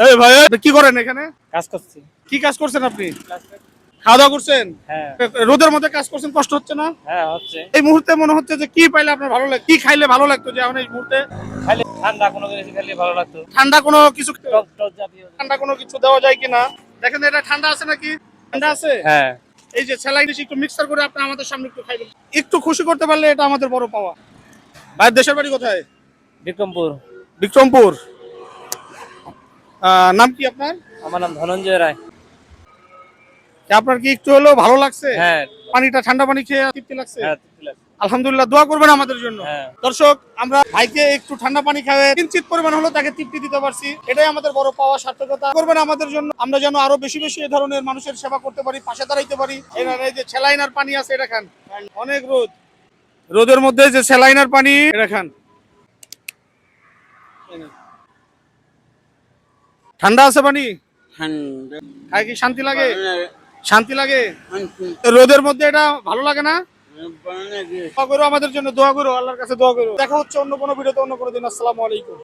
এই ভাই আপনি কি করেন এখানে? কাজ করছি। কি কাজ করছেন আপনি? খাওয়া দাওয়া করছেন? হ্যাঁ রোদের মধ্যে কাজ করছেন, কষ্ট হচ্ছে না? হ্যাঁ হচ্ছে। এই মুহূর্তে মনে হচ্ছে যে কি পাইলে আপনার ভালো লাগে, কি খাইলে ভালো লাগতো যে এখন এই মুহূর্তে? খালি ঠান্ডা কোনো কিছু খেলে ভালো লাগতো। ঠান্ডা কোনো কিছু, টক টক জাতীয়। ঠান্ডা কোনো কিছু দেওয়া যায় কিনা দেখেন। এটা ঠান্ডা আছে নাকি? ঠান্ডা আছে। হ্যাঁ এই যে স্যালাইন একটু মিক্সার করে আপনি আমাদের সামনে একটু খাইবেন, একটু খুশি করতে পারলে এটা আমাদের বড় পাওয়া। ভাইয়ের দেশের বাড়ি কোথায়? বিক্রমপুর। বিক্রমপুর। নাম কি আপনার? আমার নাম ধনঞ্জয় রায়। আপনার কি একটু হলেও ভালো লাগছে? হ্যাঁ পানিটা ঠান্ডা পানি খেয়ে তৃপ্তি লাগছে? হ্যাঁ তৃপ্তি লাগছে। আলহামদুলিল্লাহ, দোয়া করবেন আমাদের জন্য। হ্যাঁ। দর্শক, আমরা ভাইকে একটু ঠান্ডা পানি খাওয়াই কিঞ্চিত পরিমাণ হলো তাকে তৃপ্তি দিতে পারছি, এটাই আমাদের বড় পাওয়া, সার্থকতা করবেন আমাদের জন্য। আমরা যেন আরো বেশি বেশি এই ধরনের মানুষের সেবা করতে পারি, পাশে দাঁড়াইতে পারি। এই যে স্যালাইন আর পানি আছে এটা খান, অনেক রোদ, রোদের মধ্যে যে স্যালাইন আর পানি এটা খান। ঠান্ডা আছে পানি, খাই কি শান্তি লাগে? শান্তি লাগে। রোদের মধ্যে এটা ভালো লাগে না? দোয়া করো আমাদের জন্য, দোয়া করো, আল্লাহর কাছে দোয়া করো। দেখা হচ্ছে অন্য কোনো ভিডিওতে অন্য কোনো দিন। আসসালামু আলাইকুম।